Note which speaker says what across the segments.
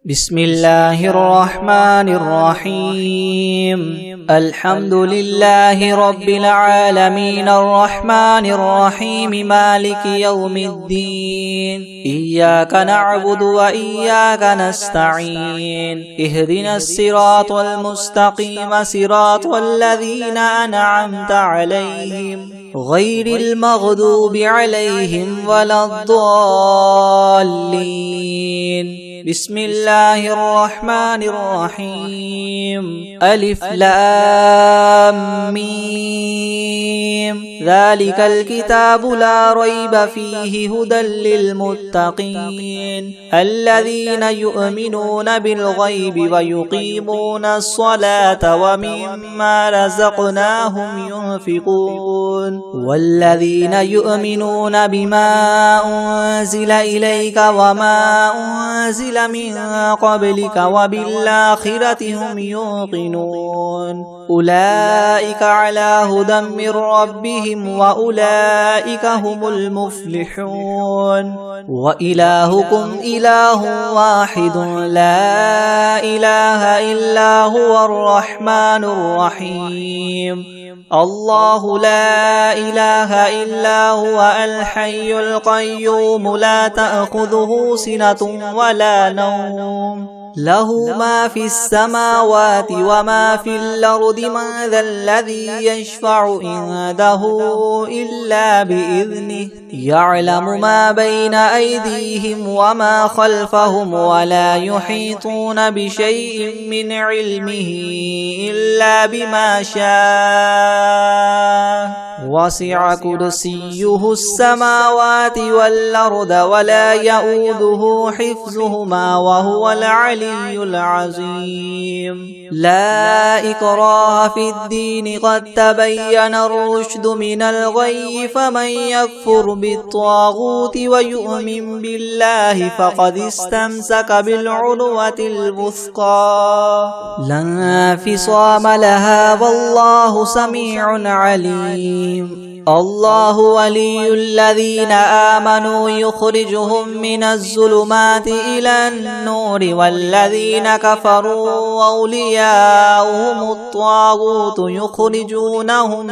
Speaker 1: بسم الله الرحمن الرحيم. الحمد لله رب العالمين الرحمن الرحيم مالك يوم الدين. إياك نعبد وإياك نستعين. اهدنا الصراط المستقيم صراط الذين أنعمت عليهم غير المغضوب عليهم ولا الضالين. بسم الله الرحمن الرحيم. ألف لام ميم. ذلك الكتاب لا ريب فيه هدى للمتقين الذين يؤمنون بالغيب ويقيمون الصلاة ومما رزقناهم ينفقون والذين يؤمنون بما أنزل إليك وما أنزل من قبلك وبالآخرة هم يوقنون أولئك على هدى من ربهم وأولئك هم المفلحون. وإلهكم إله واحد لا إله إلا هو الرحمن الرحيم. الله لا إله إلا هو الحي القيوم لا تأخذه سنة ولا نوم له ما في السماوات وما في الأرض من ذا الذي يشفع عنده إلا بإذنه يعلم ما بين أيديهم وما خلفهم ولا يحيطون بشيء من علمه إلا بما شاء وسع كرسيه السماوات والأرض ولا يؤوده حفظهما وهو العلي العظيم. لا إكراه في الدين قد تبين الرشد من الغي فمن يكفر بالطاغوت ويؤمن بالله فقد استمسك بالعروة الوثقى لا انفصام لها والله سميع عليم. الله ولي الذين آمنوا يخرجهم من الظلمات إلى النور والذين كفروا أولياؤهم الطاغوت يخرجونهم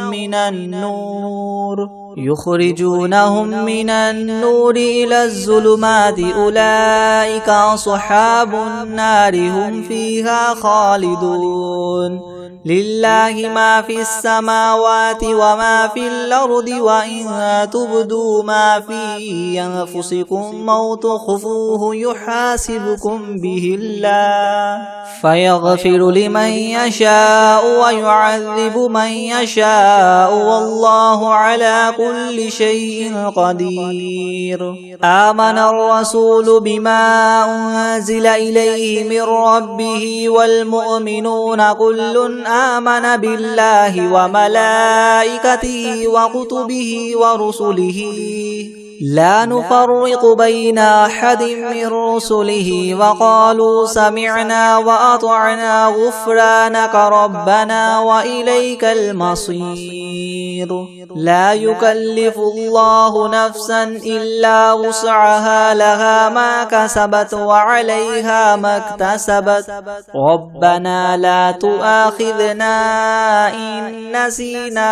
Speaker 1: من النور إلى الظلمات أولئك أصحاب النار هم فيها خالدون. لله ما في السماوات وما في الأرض وإن تبدوا ما في أنفسكم أو تخفوه يحاسبكم به الله فيغفر لمن يشاء ويعذب من يشاء والله على كل شيء قدير. آمن الرسول بما أنزل إليه من ربه والمؤمنون كل آمن بالله وملائكته وكتبه ورسله لا نفرق بين أحد من رسله وقالوا سمعنا وأطعنا غفرانك ربنا وإليك المصير. لا يكلف الله نفسا إلا وسعها لها ما كسبت وعليها ما اكتسبت ربنا لا تؤاخذنا إن نسينا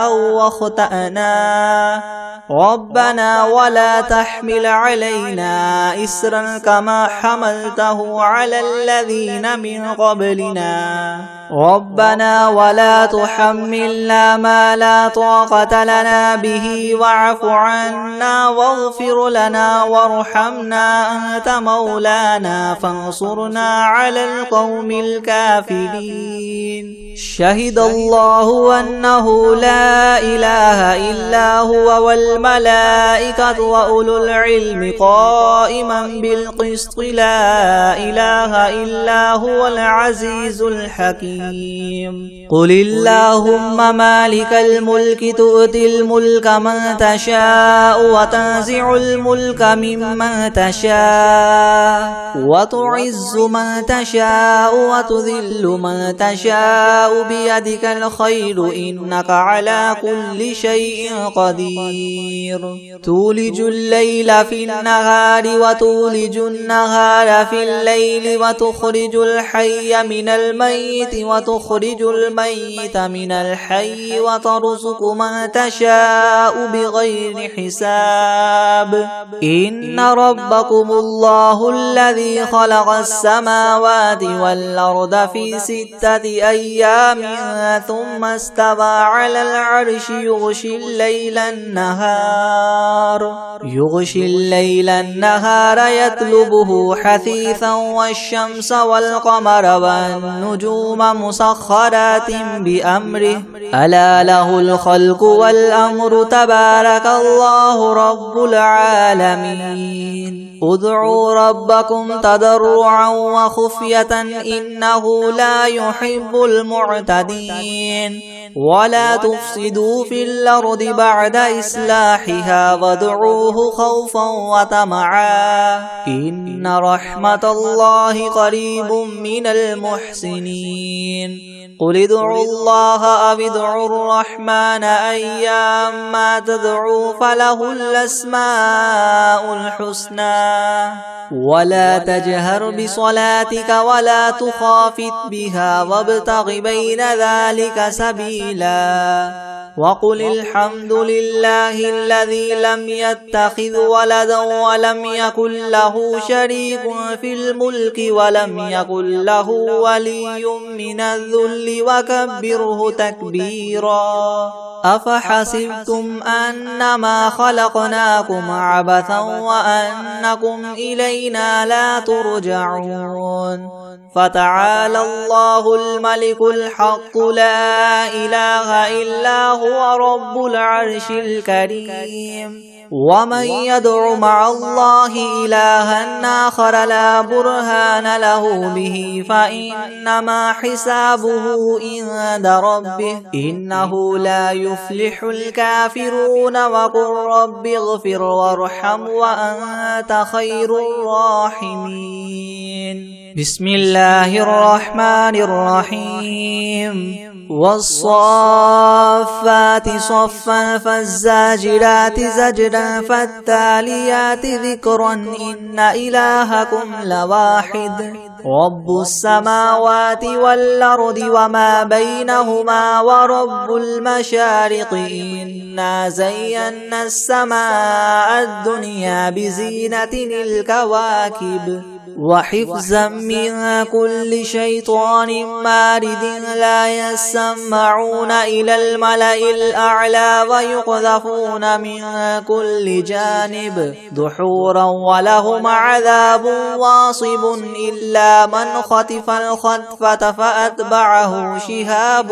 Speaker 1: أو أخطأنا ربنا ولا تحمل علينا إسرا كما حملته على الذين من قبلنا ربنا ولا تحملنا ما لا طاقة لنا به واعف عنا واغفر لنا وارحمنا أنت مولانا فانصرنا على القوم الكافرين. شهد الله أنه لا إله إلا هو والملائكة وأولو العلم قائما بالقسط لا إله إلا هو العزيز الحكيم. قل اللهم مالك الملك تؤتي الملك من تشاء وتنزع الملك ممن تشاء وتعز من تشاء وتذل من تشاء بيدك الخير إنك على كل شيء قدير. تولج الليل في النهار وتولج النهار في الليل وتخرج الحي من الميت وتخرج الميت من الحي وترزق من تشاء بغير حساب إن ربكم الله الذي خلق السماوات والأرض في 6 أيام ثم استوى على العرش يغشي الليل النهار يطلبه حثيثا والشمس والقمر والنجوم مسخرات بأمره ألا له الخلق والأمر تبارك الله رب العالمين ادعوا ربكم تضرعا وخفية إنه لا يحب المعتدين ولا تفسدوا في الأرض بعد إصلاحها وادعوه خوفا وطمعا إن رحمة الله قريب من المحسنين قل ادعوا الله أو ادعوا الرحمن أيما تدعوا فله الأسماء الحسنى ولا تجهر بصلاتك ولا تخافت بها وابتغ بين ذلك سبيلا وقل الحمد لله الذي لم يتخذ ولدا ولم يكن له شريك في الملك ولم يكن له ولي من الذل وكبره تكبيرا أفحسبتم أنما خلقناكم عبثا وأنكم إلينا لا ترجعون فتعالى الله الملك الحق لا إله إلا هو رب العرش الكريم ومن يدع مع الله إلها آخر لا برهان له به فإنما حسابه عند ربه إنه لا يفلح الكافرون وقل رب اغفر وارحم وأنت خير الراحمين بسم الله الرحمن الرحيم والصافات صفا فالزاجرات زجرا فالتاليات ذكرا إن إلهكم لواحد رب السماوات والأرض وما بينهما ورب المشارق إنا زينا السماء الدنيا بزينة الكواكب وحفظا من كل شيطان مارد لا يسمعون إلى الملأ الأعلى ويقذفون من كل جانب دحورا ولهم عذاب واصب إلا من خطف الخطفة فأتبعه شهاب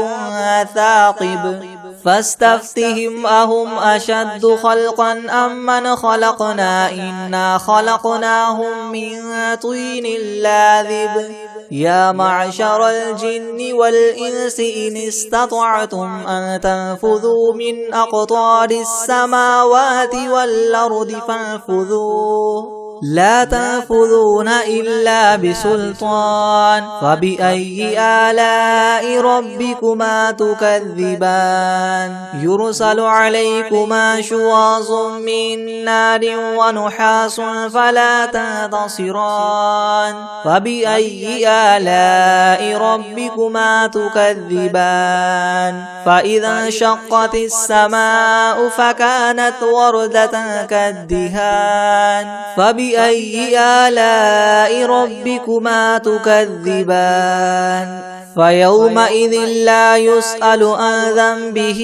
Speaker 1: ثاقب فاستفتهم أهم أشد خلقا أم من خلقنا إنا خلقناهم من طين لاذب يا معشر الجن والإنس إن استطعتم أن تنفذوا من أقطار السماوات والأرض فانفذوا لا تنفذون إلا بسلطان فبأي آلاء ربكما تكذبان يرسل عليكما شواظ من نار ونحاس فلا تنتصران فبأي آلاء ربكما تكذبان فإذا انشقت السماء فكانت وردة كالدهان فبأي آلاء ربكما تكذبان فيومئذ لا يسأل عن ذنبه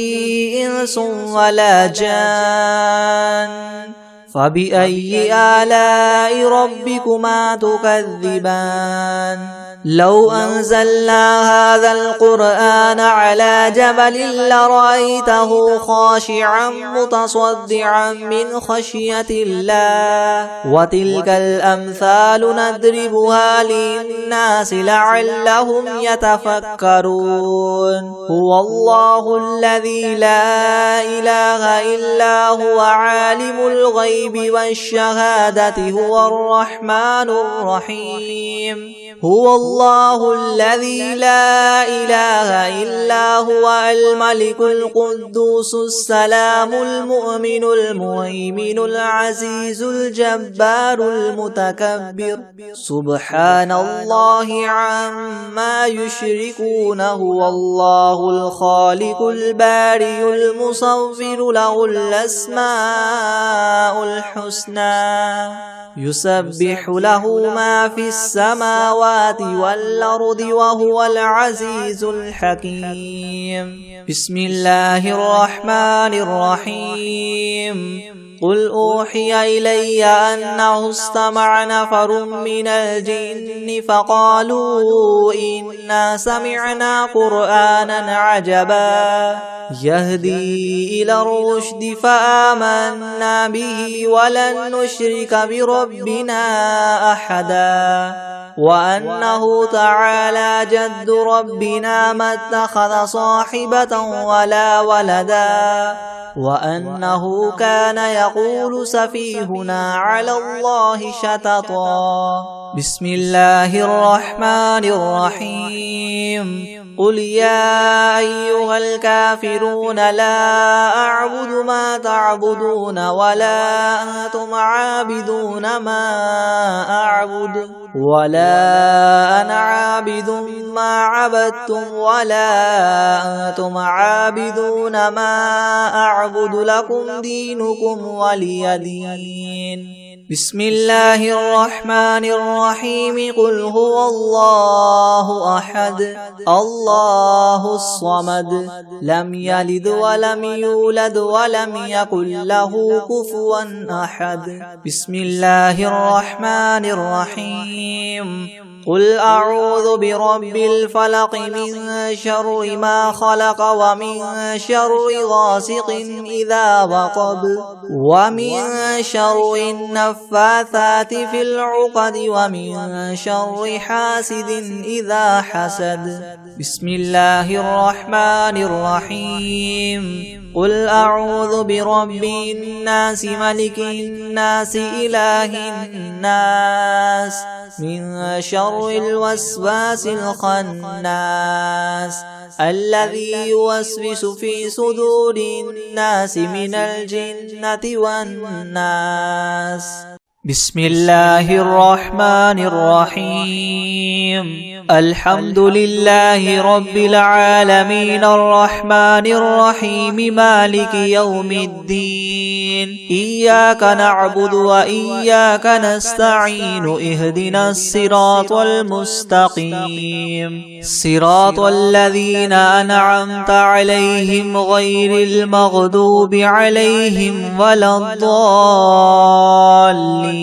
Speaker 1: إنس ولا جان فبأي آلاء ربكما تكذبان لو أنزلنا هذا القرآن على جبل لرأيته خاشعا متصدعا من خشية الله وتلك الأمثال نضربها للناس لعلهم يتفكرون هو الله الذي لا إله إلا هو عالم الغيب والشهادة هو الرحمن الرحيم هو الله الذي لا إله إلا هو الملك القدوس السلام المؤمن المهيمن العزيز الجبار المتكبر سبحان الله عما يشركون هو الله الخالق البارئ المصور له الأسماء الحسنى يسبح له ما في السماوات والأرض وهو العزيز الحكيم بسم الله الرحمن الرحيم قل أوحي إلي أنه استمع نفر من الجن فقالوا إنا سمعنا قرآنا عجبا يهدي إلى الرشد فآمنا به ولن نشرك بربنا أحدا وأنه تعالى جد ربنا ما اتخذ صاحبة ولا ولدا وأنه كان يقول سفيهنا على الله شططا بسم الله الرحمن الرحيم قل يا أيها الكافرون لا أعبد ما تعبدون ولا أنتم عابدون ما أعبد ولا أنا عابد ما عبدتم ولا أنتم عابدون ما أعبد لكم دينكم ولي دين بسم الله الرحمن الرحيم قل هو الله أحد الله الصمد لم يلد ولم يولد ولم يكن له كفوا أحد بسم الله الرحمن الرحيم قل أعوذ برب الفلق من شر ما خلق ومن شر غاسق إذا وقب ومن شر النفاثات في العقد ومن شر حاسد إذا حسد بسم الله الرحمن الرحيم قل أعوذ برب الناس ملك الناس إله الناس من شر الوسواس الخناس الذي يوسوس في صدور الناس من الجنة والناس بسم الله الرحمن الرحيم الحمد لله رب العالمين الرحمن الرحيم مالك يوم الدين إياك نعبد وإياك نستعين اهدنا الصراط المستقيم صراط الذين أنعمت عليهم غير المغضوب عليهم ولا الضالين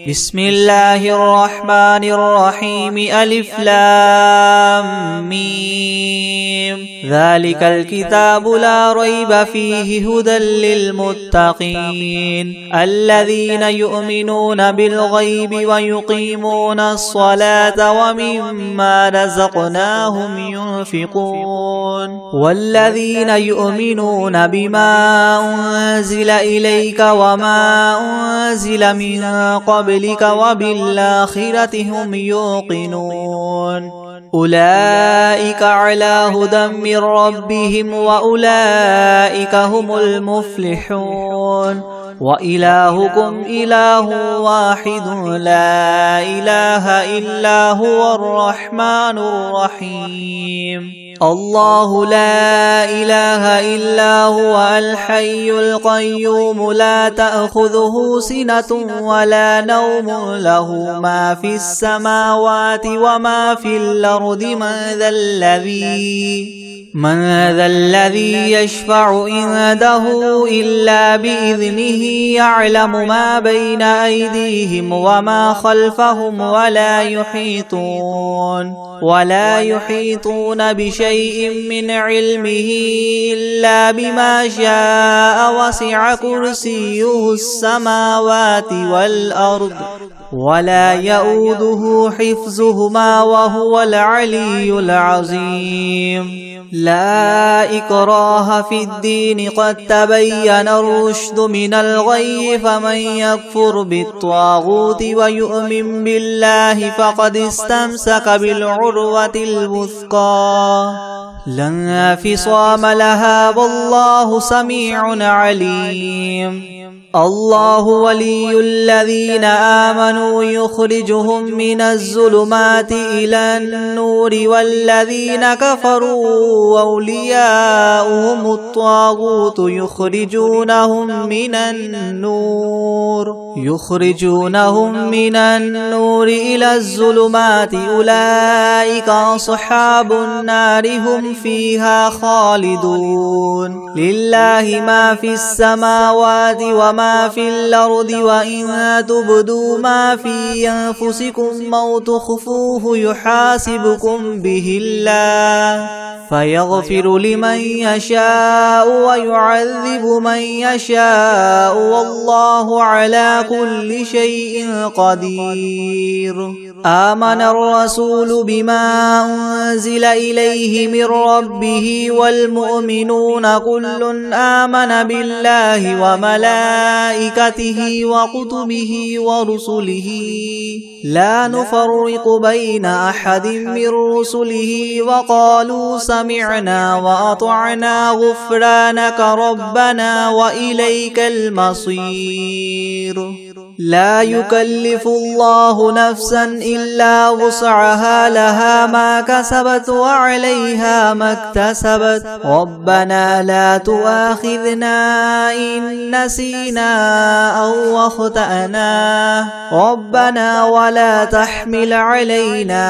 Speaker 1: بسم الله الرحمن الرحيم ألف لام ميم ذلك الكتاب لا ريب فيه هدى للمتقين الذين يؤمنون بالغيب ويقيمون الصلاة ومما رزقناهم ينفقون والذين يؤمنون بما أنزل إليك وما أنزل من قبلك وبالآخرة هم يوقنون أولئك على هدى من ربهم وأولئك هم المفلحون وإلهكم إله واحد لا إله إلا هو الرحمن الرحيم الله لا إله إلا هو الحي القيوم لا تأخذه سنة ولا نوم له ما في السماوات وما في الأرض من ذا الذي يشفع عنده إلا بإذنه يعلم ما بين أيديهم وما خلفهم ولا يحيطون بشيء من علمه إلا بما شاء وسع كرسيه السماوات والأرض ولا يؤوده حفظهما وهو العلي العظيم لا إكراه في الدين قد تبين الرشد من الغي فمن يكفر بالطاغوت ويؤمن بالله فقد استمسك بالعروة الوثقى لا انفصام لها والله سميع عليم الله ولي الذين آمنوا يخرجهم من الظلمات إلى النور والذين كفروا أولياؤهم الطاغوت يخرجونهم من النور إلى الظلمات أولئك أصحاب النار هم فيها خالدون لله ما في السماوات وما في الأرض وإن تبدوا ما في أنفسكم أو تخفوه يحاسبكم به الله فيغفر لمن يشاء ويعذب من يشاء والله على كل شيء قدير آمن الرسول بما أنزل إليه من ربه والمؤمنون كل آمن بالله وملائكته وكتبه ورسله لا نفرق بين أحد من رسله وقالوا سمعنا وأطعنا غفرانك ربنا وإليك المصير لا يكلف الله نفسا إلا وسعها لها ما كسبت وعليها ما اكتسبت ربنا لا تؤاخذنا إن نسينا أو أخطأنا ربنا ولا تحمل علينا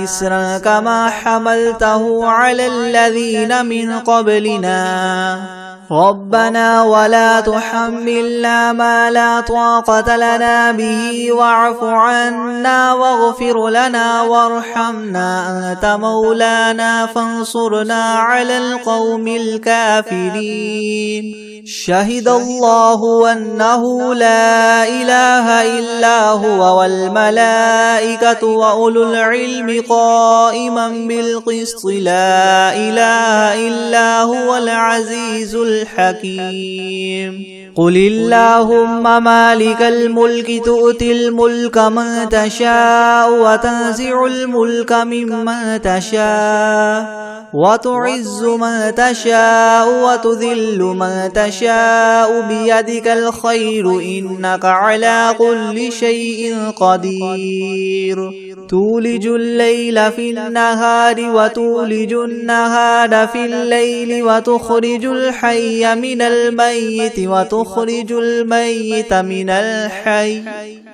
Speaker 1: إسرا كما حملته على الذين من قبلنا ربنا ولا تحملنا ما لا طاقة لنا به واعف عنا واغفر لنا وارحمنا أنت مولانا فانصرنا على القوم الكافرين شهد الله أنه لا إله إلا هو والملائكة وأولو العلم قائما بالقسط لا إله إلا هو العزيز الحكيم قل اللهم مالك الملك تؤتي الملك من تشاء وتنزع الملك ممن تشاء وتعز من تشاء وتذل من تشاء بيدك الخير إنك على كل شيء قدير تولج الليل في النهار وتولج النهار في الليل وتخرج الحي من الميت وتخرج الميت من الحي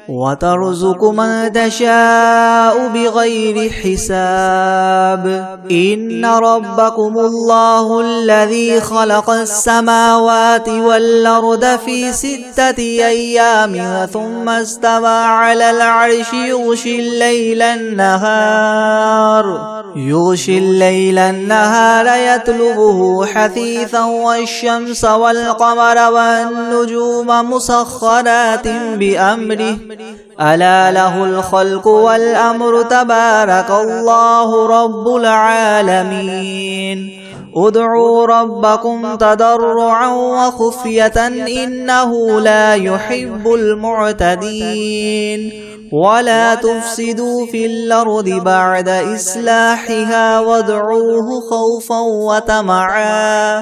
Speaker 1: وترزق من تشاء بغير حساب إن ربكم الله الذي خلق السماوات والأرض في 6 أيام ثم استوى على العرش يغشي الليل النهار يطلبه حثيثا والشمس والقمر والنجوم مسخرات بأمره ألا له الخلق والأمر تبارك الله رب العالمين ادعوا ربكم تضرعا وخفية إنه لا يحب المعتدين ولا تفسدوا في الأرض بعد إصلاحها وادعوه خوفا وطمعا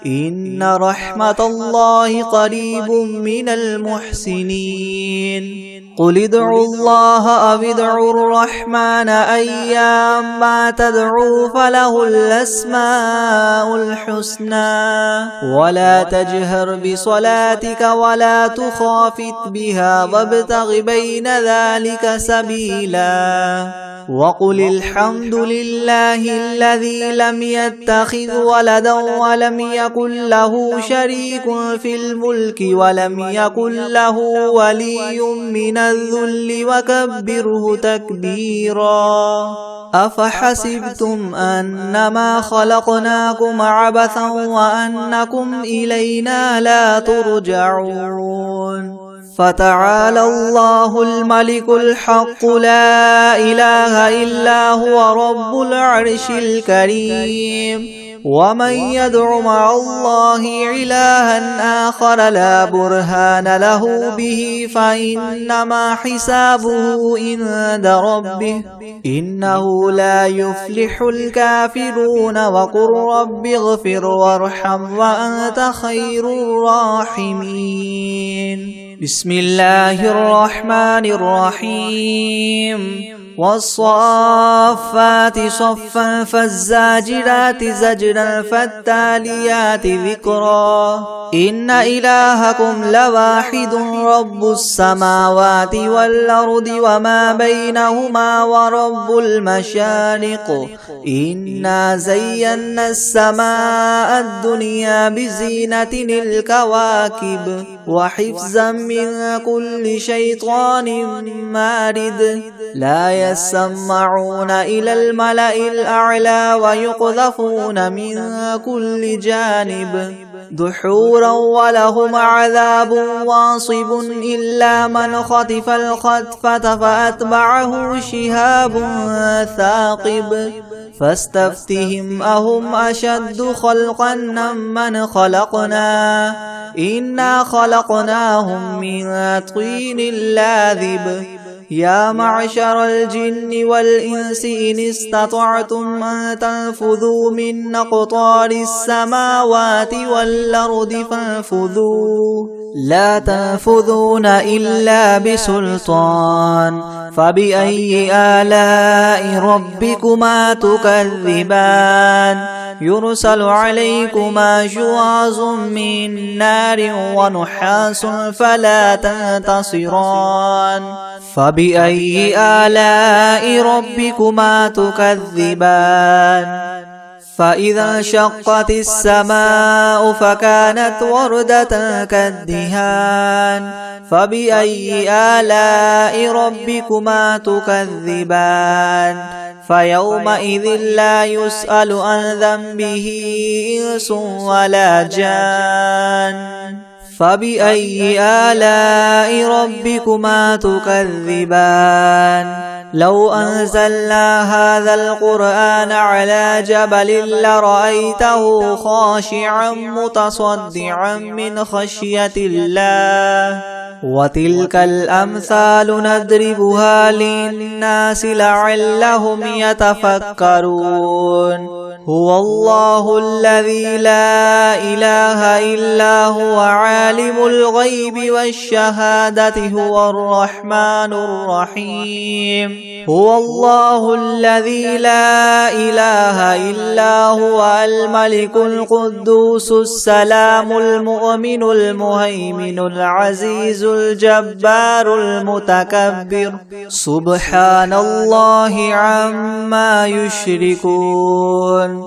Speaker 1: إن رحمة الله قريب من المحسنين قل ادعوا الله أو ادعوا الرحمن أيما تدعوا فله الأسماء الحسنى ولا تجهر بصلاتك ولا تخافت بها وابتغ بين ذلك سبيلا وقل الحمد لله الذي لم يتخذ ولدا ولم يكن له شريك في الملك ولم يكن له ولي من الذل وكبره تكبيرا أفحسبتم أنما خلقناكم عبثا وأنكم إلينا لا ترجعون فتعالى الله الملك الحق لا إله إلا هو رب العرش الكريم ومن يدع مع الله إلها آخر لا برهان له به فإنما حسابه عند ربه إنه لا يفلح الكافرون وقل رب اغفر وارحم وأنت خير الراحمين بسم الله الرحمن الرحيم والصافات صفا فالزاجرات زجرا فالتاليات ذكرا إن إلهكم لواحد رب السماوات والأرض وما بينهما ورب المشارق إنا زينا السماء الدنيا بزينة الكواكب وحفظا من كل شيطان مارد لا يسمعون إلى الملأ الأعلى ويقذفون من كل جانب دحورا ولهم عذاب واصب إلا من خطف الخطفة فأتبعه شهاب ثاقب فاستفتهم أهم أشد خلقا من خلقنا إنا خلقناهم من طين لاذب يا معشر الجن والإنس إن استطعتم أن تنفذوا من أقطار السماوات والأرض فانفذوا لا تنفذون إلا بسلطان فبأي آلاء ربكما تكذبان يرسل عليكما شواظ من نار ونحاس فلا تنتصران فبأي آلاء ربكما تكذبان فإذا انشقت السماء فكانت وردة كالدهان فبأي آلاء ربكما تكذبان فيومئذ لا يسأل عن ذنبه إنس ولا جان فبأي آلاء ربكما تكذبان لو أنزلنا هذا القرآن على جبل لرأيته خاشعا متصدعا من خشية الله وتلك الأمثال نضربها للناس لعلهم يتفكرون هو الله الذي لا إله إلا هو عالم الغيب والشهادة هو الرحمن الرحيم هو الله الذي لا إله إلا هو الملك القدوس السلام المؤمن المهيمن العزيز الجبار المتكبر سبحان الله عما يشركون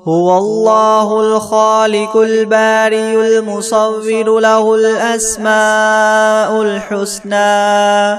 Speaker 1: هو الله الخالق الباري المصور له الأسماء الحسنى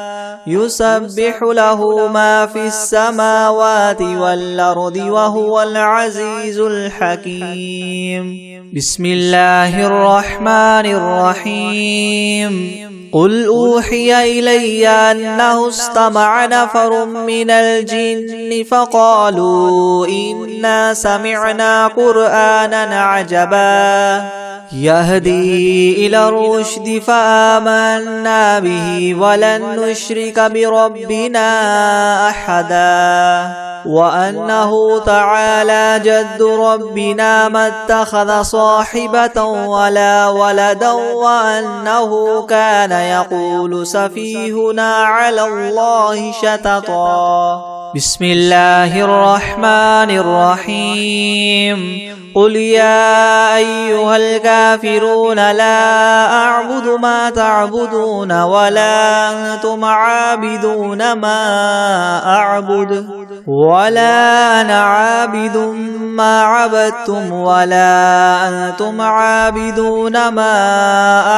Speaker 1: يسبح له ما في السماوات والأرض وهو العزيز الحكيم بسم الله الرحمن الرحيم قل أوحي إلي أنه استمع نفر من الجن فقالوا إنا سمعنا قرآنا عجبا يهدي إلى الرشد فآمنا به ولن نشرك بربنا أحدا وأنه تعالى جد ربنا ما اتخذ صاحبة ولا ولدا وأنه كان يقول سفيهنا على الله شططا بسم الله الرحمن الرحيم قل يا أيها الكافرون لا أعبد ما تعبدون ولا أنتم عابدون ما أعبد ولا أنا عابد ما عبدتم ولا أنتم عابدون ما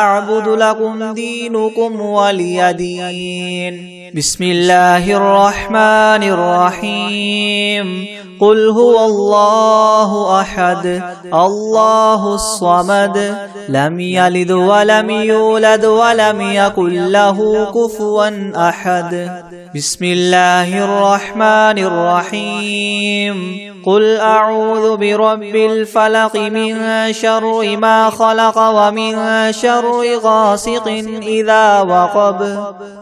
Speaker 1: أعبد لكم دينكم ولي دين بسم الله الرحمن الرحيم قل هو الله أحد الله الصمد لم يلد ولم يولد ولم يكن له كفوا أحد. بسم الله الرحمن الرحيم. قل أعوذ برب الفلق من شر ما خلق ومن شر غاسق إذا وقب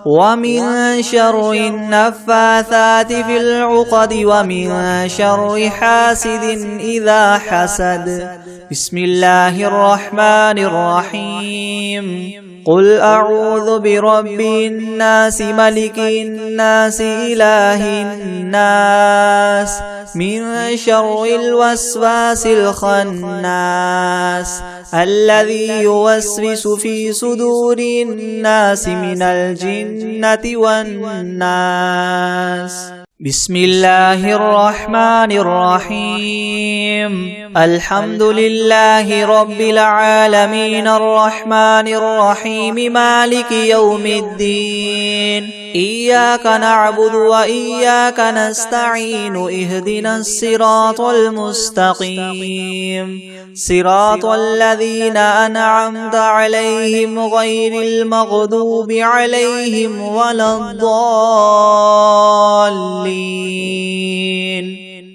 Speaker 1: ومن شر النفاثات في العقد ومن شر حاسد إذا حسد. بسم الله الرحمن الرحيم. قل أعوذ برب الناس ملك الناس إله الناس من شر الوسواس الخناس الذي يوسوس في صدور الناس من الجنة والناس. بسم الله الرحمن الرحيم. الحمد لله رب العالمين الرحمن الرحيم مالك يوم الدين. إياك نعبد وإياك نستعين اهدنا الصراط المستقيم صراط الذين أنعمت عليهم غير المغضوب عليهم ولا الضالين.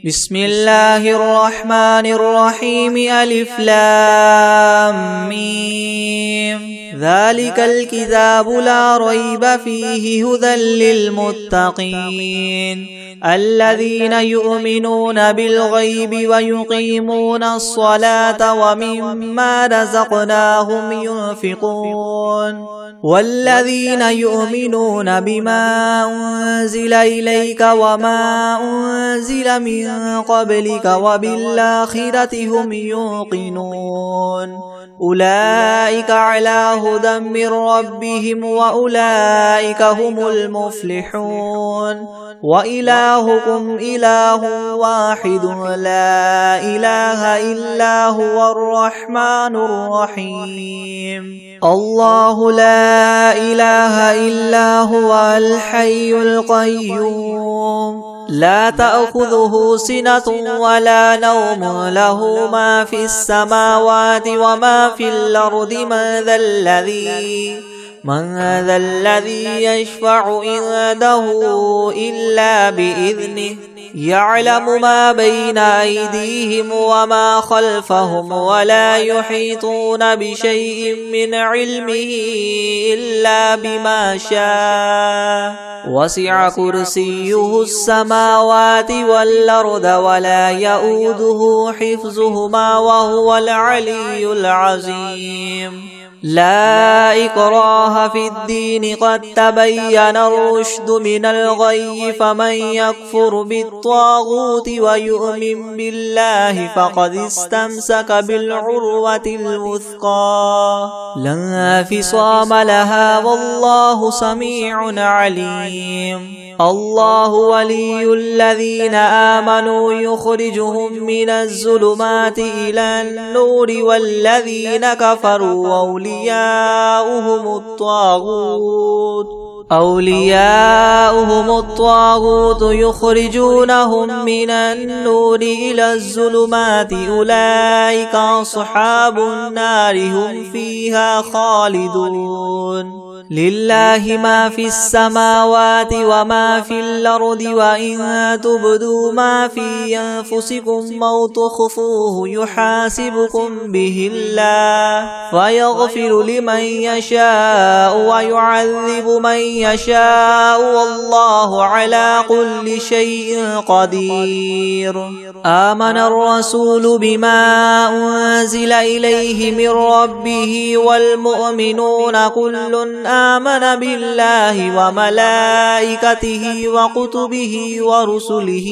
Speaker 1: بسم الله الرحمن الرحيم. ألف لام ميم. ذلك الكتاب لا ريب فيه هدى للمتقين الذين يؤمنون بالغيب ويقيمون الصلاة ومما رزقناهم ينفقون والذين يؤمنون بما أنزل إليك وما أنزل من قبلك وبالآخرة هم يوقنون أولئك على هدى من ربهم وأولئك هم المفلحون. وإلهكم إله واحد لا إله إلا هو الرحمن الرحيم. الله لا إله إلا هو الحي القيوم لا تأخذه سنة ولا نوم له ما في السماوات وما في الأرض. من ذا الذي يشفع عنده إلا بإذنه يعلم ما بين أيديهم وما خلفهم ولا يحيطون بشيء من علمه إلا بما شاء وسع كرسيه السماوات والأرض ولا يؤوده حفظهما وهو العلي العظيم. لا إكراه في الدين قد تبين الرشد من الغي فمن يكفر بالطاغوت ويؤمن بالله فقد استمسك بالعروة الوثقى لا انفصام لها والله سميع عليم. الله ولي الذين آمنوا يخرجهم من الظلمات إلى النور والذين كفروا أولياؤهم الطاغوت يخرجونهم من النور إلى الظلمات أولئك أصحاب النار هم فيها خالدون. لله ما في السماوات وما في الأرض وإن تبدوا ما في أنفسكم أو تخفوه يحاسبكم به الله فيغفر لمن يشاء ويعذب من يشاء والله على كل شيء قدير. آمن الرسول بما أنزل إليه من ربه والمؤمنون كل آمن بالله وملائكته وكتبه ورسله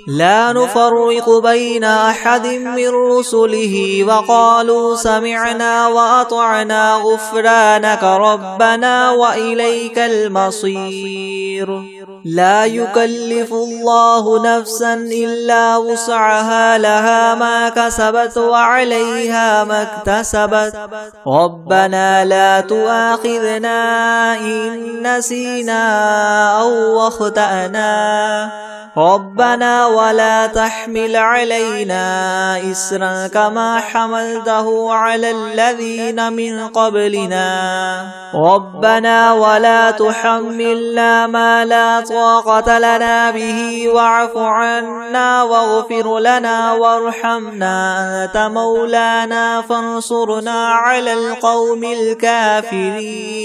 Speaker 1: لا نفرق بين أحد من رسله وقالوا سمعنا وأطعنا غفرانك ربنا وإليك المصير. لا يكلف الله نفسا إلا وسعها لها ما كسبت وعليها ما اكتسبت ربنا لا تؤاخذنا إن نسينا أو أخطأنا ربنا ولا تحمل علينا إسرا كما حملته على الذين من قبلنا ربنا ولا تحملنا ما لا طاقة لنا به واعف عنا واغفر لنا وارحمنا أنت مولانا فانصرنا على القوم الكافرين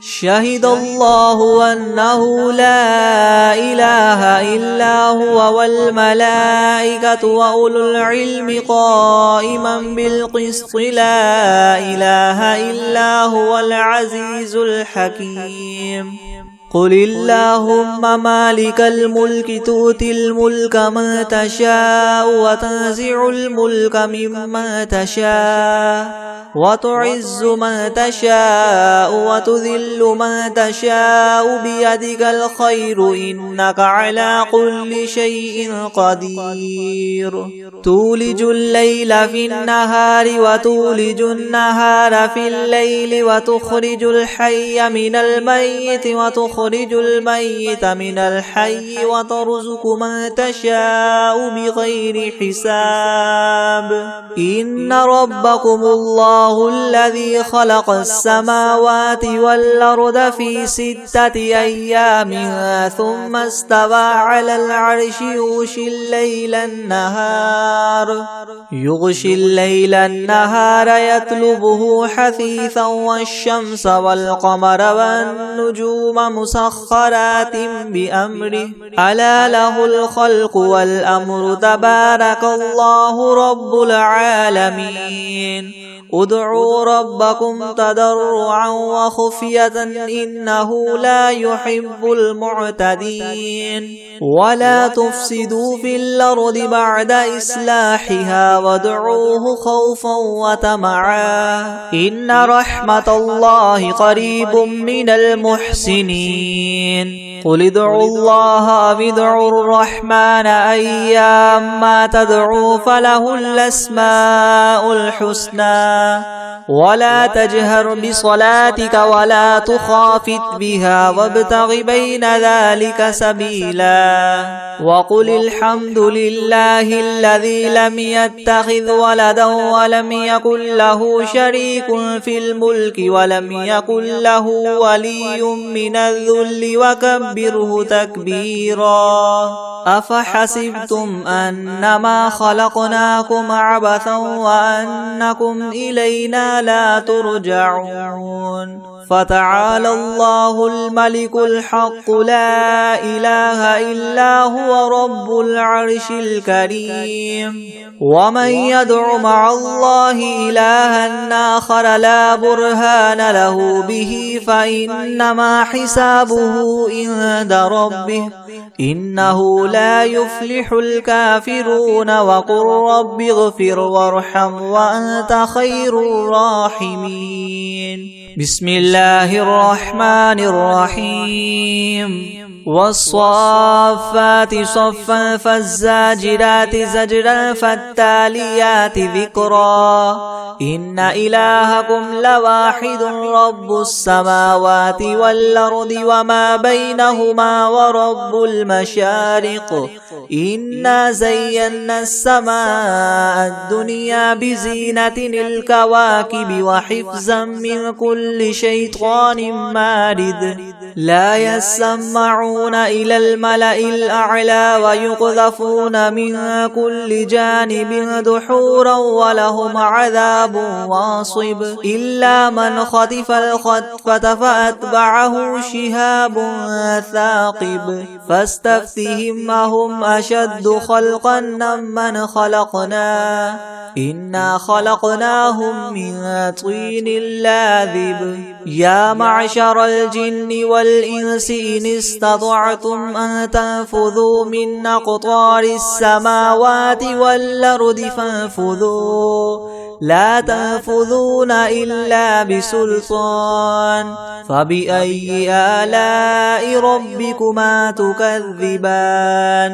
Speaker 1: شهد الله أنه لا إله إلا هو والملائكة وأولو العلم قائما بالقسط لا إله إلا هو العزيز الحكيم قل اللهم مالك الملك تؤتي الملك من تشاء وتنزع الملك ممن تشاء وتعز من تشاء وتذل من تشاء بيدك الخير إنك على كل شيء قدير تولج الليل في النهار وتولج النهار في الليل وتخرج الحي من الميت وتخرج الميت من الحي وترزق من تشاء بغير حساب إن ربكم الله الذي خلق السماوات والأرض في 6 أيام ثم استوى على العرش يغشي الليل النهار يطلبه حثيثا والشمس والقمر والنجوم مسخرات بأمره ألا له الخلق والأمر تبارك الله رب العالمين ادعوا ربكم تضرعا وخفية إنه لا يحب المعتدين ولا تفسدوا في الأرض بعد إصلاحها وادعوه خوفا وطمعا إن رحمة الله قريب من المحسنين قل ادعوا الله أو ادعوا الرحمن أيما تدعوا فله الأسماء الحسنى ولا تجهر بصلاتك ولا تخافت بها وابتغ بين ذلك سبيلا وقل الحمد لله الذي لم يتخذ ولدا ولم يكن له شريك في الملك ولم يكن له ولي من الذل وكبره تكبيرا أفحسبتم أنما خلقناكم عبثا وأنكم إلينا لا ترجعون فتعالى الله الملك الحق لا إله إلا هو رب العرش الكريم ومن يدع مع الله إلها آخر لا برهان له به فإنما حسابه عند ربه إنه لا يفلح الكافرون وقل رب اغفر وارحم وأنت خير الراحمين بسم الله الرحمن الرحيم والصافات صفا فالزاجرات زجرا فالتاليات ذكرا إن إلهكم لواحد رب السماوات والأرض وما بينهما ورب المشارق إنا زينا السماء الدنيا بزينة الكواكب وحفظا من كل شيطان مارد لا يسمعون إلى الملأ الأعلى ويقذفون من كل جانب دحورا ولهم عذاب واصب إلا من خطف الخطفة فأتبعه شهاب ثاقب فاستفتهم أهم أشد خلقا ممن خلقنا إنا خلقناهم من طين لاذب يا معشر الجن والإنس إن استطعتم أن تنفذوا من أقطار السماوات والأرض فانفذوا لا تنفذون إلا بسلطان فبأي آلاء ربكما تكذبان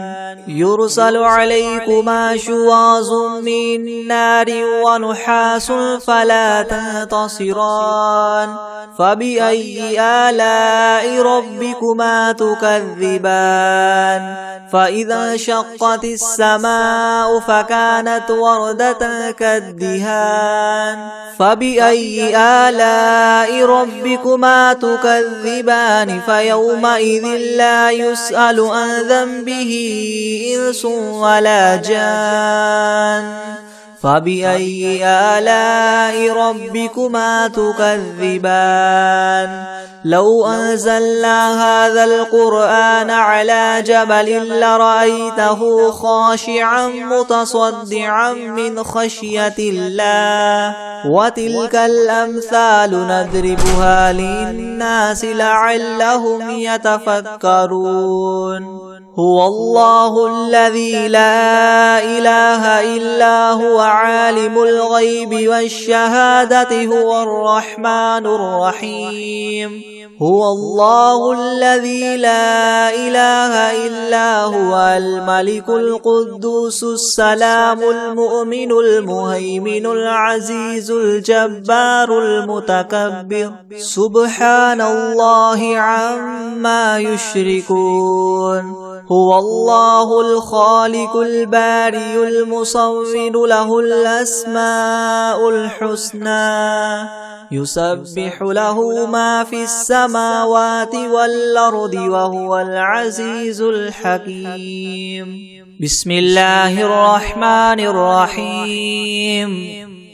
Speaker 1: يرسل عليكما شواظ من نار ونحاس فلا تنتصران فبأي آلاء ربكما تكذبان فإذا انشقت السماء فكانت وردة كالدهان فبأي آلاء ربكما تكذبان فيومئذ لا يسأل عن ذنبه إنس ولا جان فبأي آلاء ربكما تكذبان لو أنزلنا هذا القرآن على جبل لرأيته خاشعا متصدعا من خشية الله وتلك الأمثال نضربها للناس لعلهم يتفكرون هو الله الذي لا إله إلا هو عالم الغيب والشهادة هو الرحمن الرحيم هو الله الذي لا إله إلا هو الملك القدوس السلام المؤمن المهيمن العزيز الجبار المتكبر سبحان الله عما يشركون هو الله الخالق البارئ المصور له الأسماء الحسنى يسبح له ما في السماوات والأرض وهو العزيز الحكيم بسم الله الرحمن الرحيم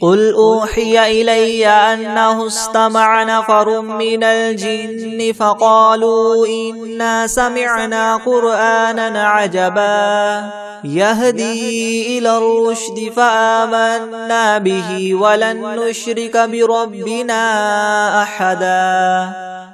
Speaker 1: قل أوحي إلي أنه استمع نفر من الجن فقالوا إنا سمعنا قرآنا عجبا يهدي إلى الرشد فآمنا به ولن نشرك بربنا أحدا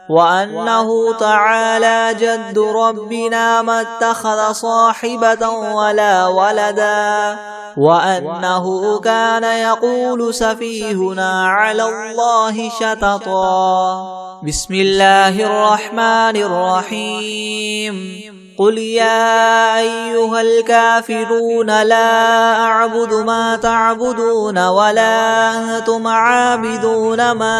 Speaker 1: وأنه تعالى جد ربنا ما اتخذ صاحبة ولا ولدا وأنه كان يقول سفيهنا على الله شططا بسم الله الرحمن الرحيم قل يا أيها الكافرون لا أعبد ما تعبدون ولا أنتم عابدون ما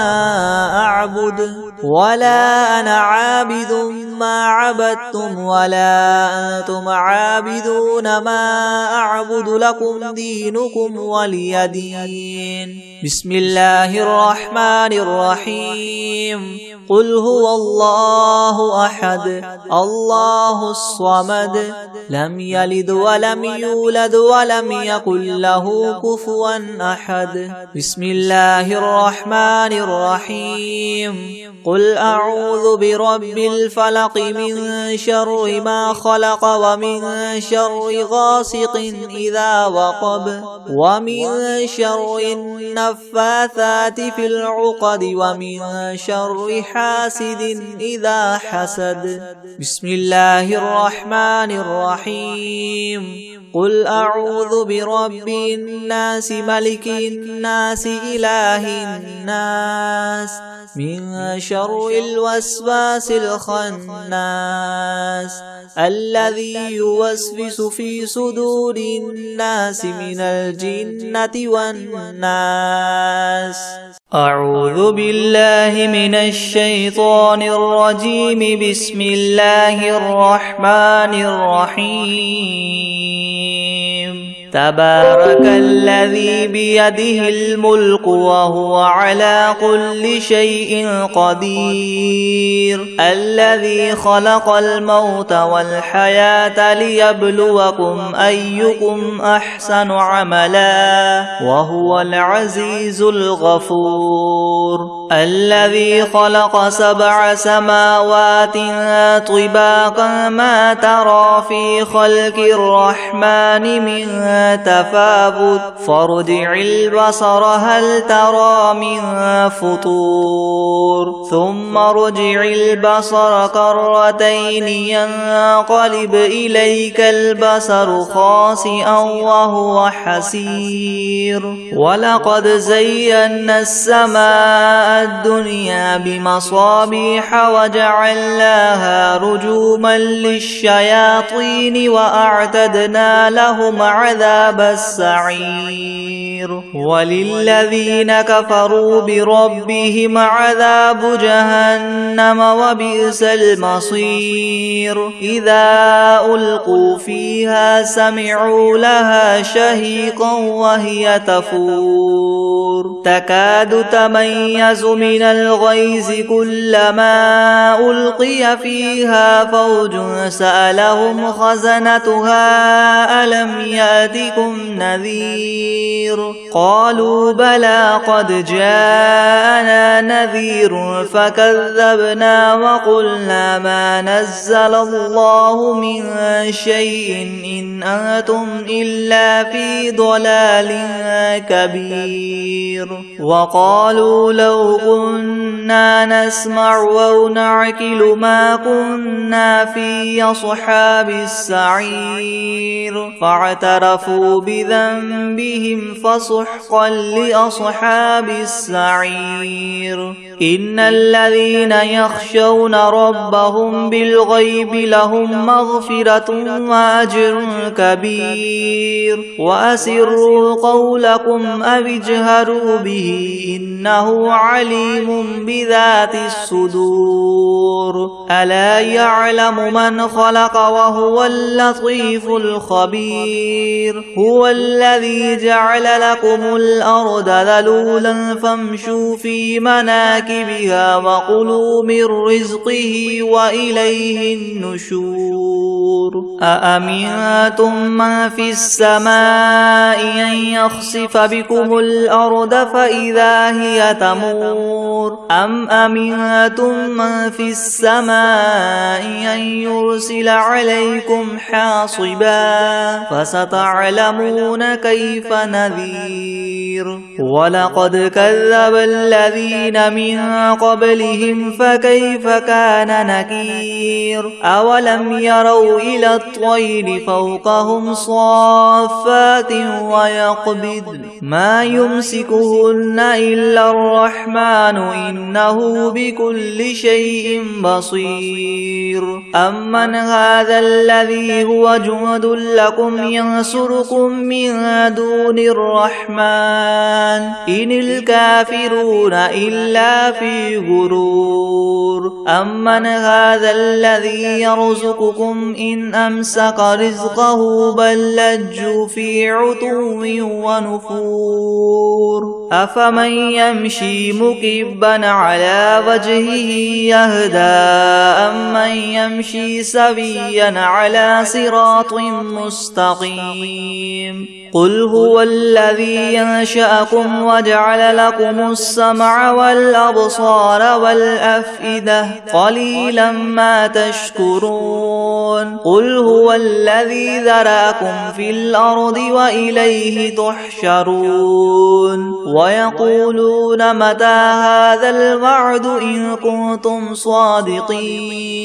Speaker 1: أعبد ولا أنا عابد ما عبدتم ولا أنتم عابدون ما أعبد لكم دينكم ولي دين بسم الله الرحمن الرحيم قل هو الله أحد الله الصمد لم يلد ولم يولد ولم يكن له كفوا أحد بسم الله الرحمن الرحيم قل أعوذ برب الفلق من شر ما خلق ومن شر غاسق إذا وقب ومن شر النفاثات في العقد ومن شر حاسد إذا حسد بسم الله الرحمن الرحيم قل أعوذ برب الناس ملك الناس إله الناس من شر الوسواس الخناس الذي يوسوس في صدور الناس من الجنة والناس أعوذ بالله من الشيطان الرجيم بسم الله الرحمن الرحيم تبارك الذي بيده الملك وهو على كل شيء قدير الذي خلق الموت والحياة ليبلوكم أيكم أحسن عملا وهو العزيز الغفور الذي خلق 7 سماوات طباقا ما ترى في خلق الرحمن من تفاوت فارجع البصر هل ترى من فطور ثم ارجع البصر كرتين ينقلب إليك البصر خاسئا وهو حسير ولقد زينا السماء الدنيا بمصابيح وجعلناها رجوما للشياطين وأعتدنا لهم عذاب السعير وللذين كفروا بربهم عذاب جهنم وبئس المصير إذا ألقوا فيها سمعوا لها شهيقا وهي تفور تكاد تميز من الغيظ كلما ألقي فيها فوج سألهم خزنتها ألم يأتكم نذير قالوا بلى قد جاءنا نذير فكذبنا وقلنا ما نزل الله من شيء إن أنتم إلا في ضلال كبير وقالوا لو كنا نسمع أو نعقل ما كنا في أصحاب السعير فاعترفوا بذنبهم فسحقا لأصحاب السعير إن الذين يخشون ربهم بالغيب لهم مغفرة وأجر كبير وأسروا قولكم أو اجهروا به إنه عليم بذات الصدور ألا يعلم من خلق وهو اللطيف الخبير هو الذي جعل لكم الأرض ذلولا فامشوا في مناكبها وكلوا من رزقه وإليه النشور أأمنتم من في السماء أن يخسف بكم الأرض فإذا هي تمور أم أمنتم من في السماء أن يرسل عليكم حاصبا فستعلمون كيف نذير ولقد كذب الذين من قبلهم فكيف كان نكير أولم يروا إلى الطير فوقهم صافات ويقبض ما يمسكهن إلا الرحمن إنه بكل شيء بصير أمن هذا الذي هو جند لكم ينصركم من دون الرحمن إن الكافرون إلا في غرور أمن هذا الذي يرزقكم إن أمسك رزقه بل لجوا في عتو ونفور أفمن يمشي مكبا على وجهه يهدى أمن يمشي سويا على صراط مستقيم قل هو الذي ينشأكم وجعل لكم السمع والأبصار والأفئدة قليلا ما تشكرون قل هو الذي ذرأكم في الأرض وإليه تحشرون ويقولون متى هذا الوعد إن كنتم صادقين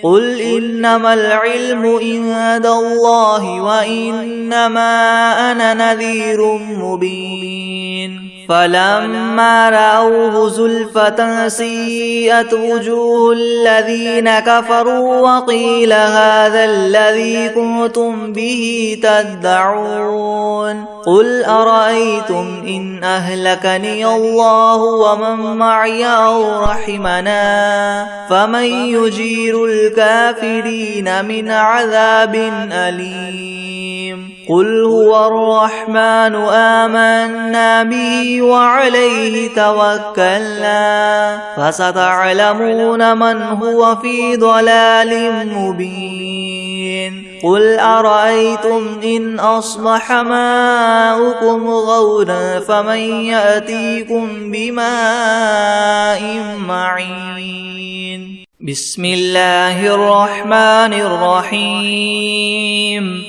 Speaker 1: قل إنما العلم عند الله وإنما أنا نذير مبين فلما رأوه زلفة سيئت وجوه الذين كفروا وقيل هذا الذي كنتم به تدعون قل أرأيتم إن أهلكني الله ومن معي أو رحمنا فمن يجير الكافرين من عذاب أليم قل هو الرحمن آمنا به وعليه توكلنا فستعلمون من هو في ضلال مبين قل أرأيتم إن أصبح ماؤكم غورا فمن يأتيكم بماء معين بسم الله الرحمن الرحيم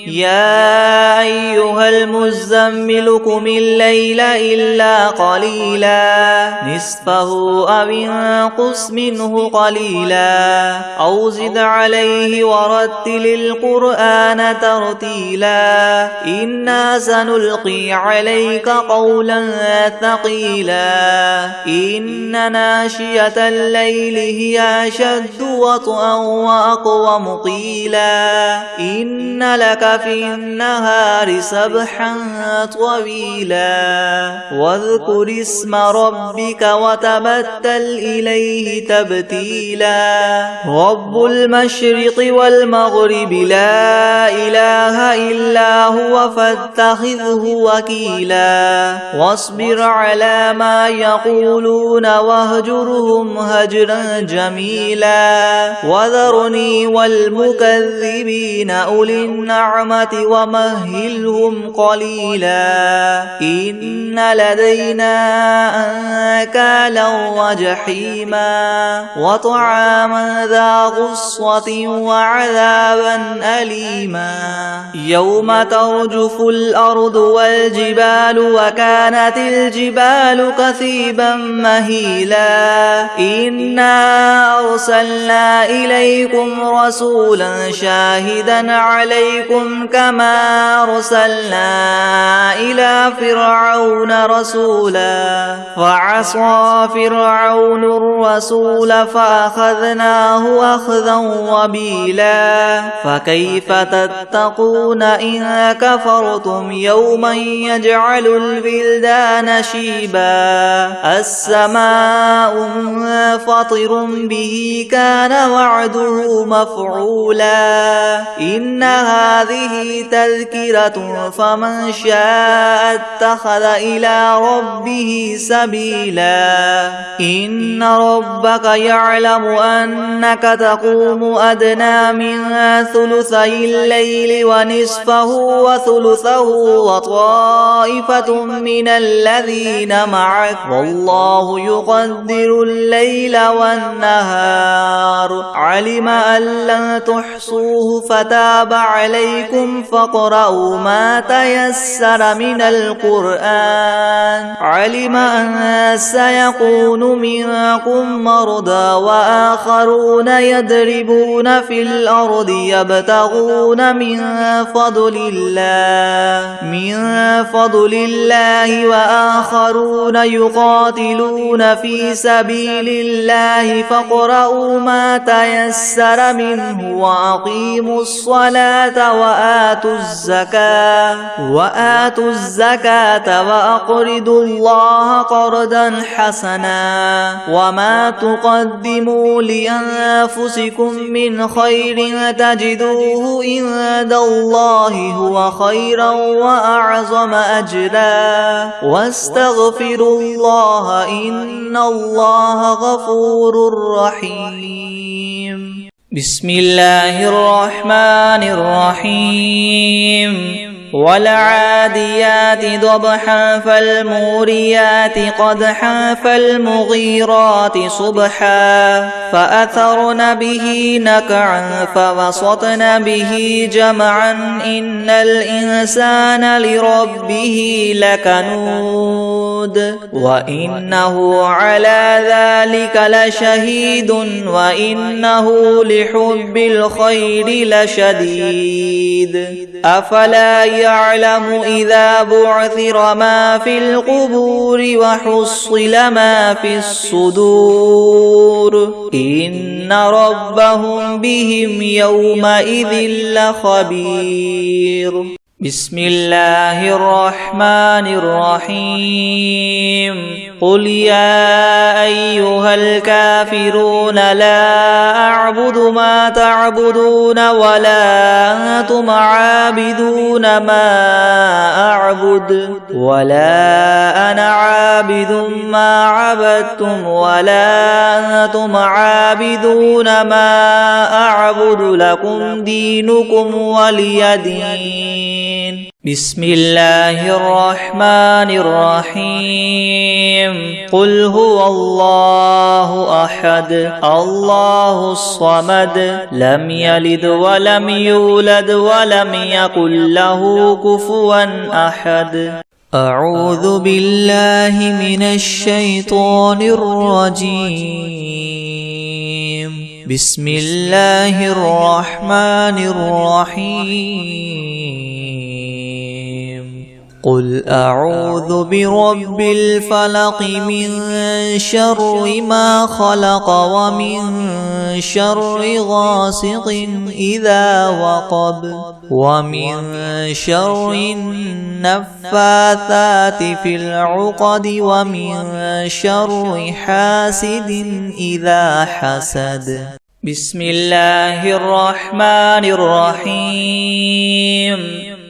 Speaker 1: يا أيها المزمل قم الليل إلا قليلا نصفه أو انقص منه قليلا أو زد عليه ورتل القرآن ترتيلا إنا سنلقي عليك قولا ثقيلا إن ناشئة الليل هي أشد وطئا وأقوم قيلا إن لك في النهار سبحا طويلا واذكر اسم ربك وتبتل إليه تبتيلا رب المشرق والمغرب لا إله إلا هو فاتخذه وكيلا واصبر على ما يقولون واهجرهم هجرا جميلا وذرني والمكذبين أولي النعمة ومهلهم قليلا إن لدينا أنكالا وجحيما وطعاما ذا غصة وعذابا أليما يوم ترجف الأرض والجبال وكانت الجبال كثيبا مهيلا إنا أرسلنا إليكم رسولا شاهدا عليكم كما أرسلنا إلى فرعون رسولا فعصى فرعون الرسول فأخذناه أخذا وبيلا فكيف تتقون إن كفرتم يوما يجعل البلدان شيبا السماء منفطر به كان وعده مفعولا إن هذه تذكرة فمن شاء اتخذ إلى ربه سبيلا إن ربك يعلم أنك تقوم أدنى من ثلثي الليل ونصفه وثلثه وطائفة من الذين معك والله يقدر الليل والنهار علم أن لن تحصوه فتاب عليكم فاقرؤوا ما تيسر من القرآن علم أن سيكون منكم مرضى وآخرون يضربون في الأرض يبتغون من فضل الله وآخرون يقاتلون في سبيل الله فاقرؤوا ما تيسر منه وأقيموا الصلاة وآتوا الزكاة وأقرضوا الله قرضا حسنا وما تقدموا لأنفسكم من خير تجدوه عند الله هو خيرا وأعظم أجرا واستغفروا الله إن الله غفور رحيم بسم الله الرحمن الرحيم والعاديات ضبحا فالموريات قدحا فالمغيرات صبحا فأثرن به نقعا فوسطن به جمعا إن الإنسان لربه لكنود وإنه على ذلك لشهيد وإنه لحب الخير لشديد أفلا يعلم إذا بعثر ما في القبور وحصل ما في الصدور إن ربهم بهم يومئذ لخبير بسم الله الرحمن الرحيم قل يا أيها الكافرون لا أعبد ما تعبدون ولا أنتم عابدون ما أعبد ولا أنا عابد ما عبدتم ولا أنتم عابدون ما أعبد لكم دينكم ولي دين بسم الله الرحمن الرحيم قل هو الله أحد الله الصمد لم يلد ولم يولد ولم يكن له كفوا أحد أعوذ بالله من الشيطان الرجيم بسم الله الرحمن الرحيم قل أعوذ برب الفلق من شر ما خلق ومن شر غاسق إذا وقب ومن شر النفاثات في العقد ومن شر حاسد إذا حسد بسم الله الرحمن الرحيم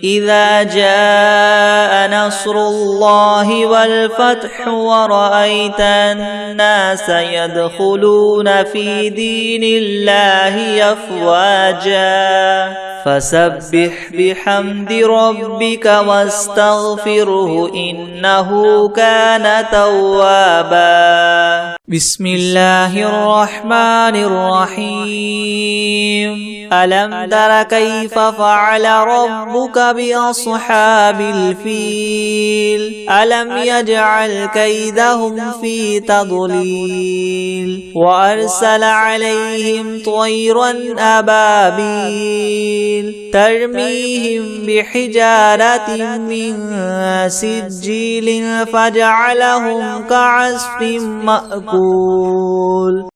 Speaker 1: إذا جاء نصر الله والفتح ورأيت الناس يدخلون في دين الله أفواجا فسبح بحمد ربك واستغفره إنه كان توابا بسم الله الرحمن الرحيم ألم تر كيف فعل ربك بأصحاب الفيل ألم يجعل كيدهم في تضليل وأرسل عليهم طيرا أبابيل ترميهم بحجارة من سجيل فجعلهم كعصف مأكول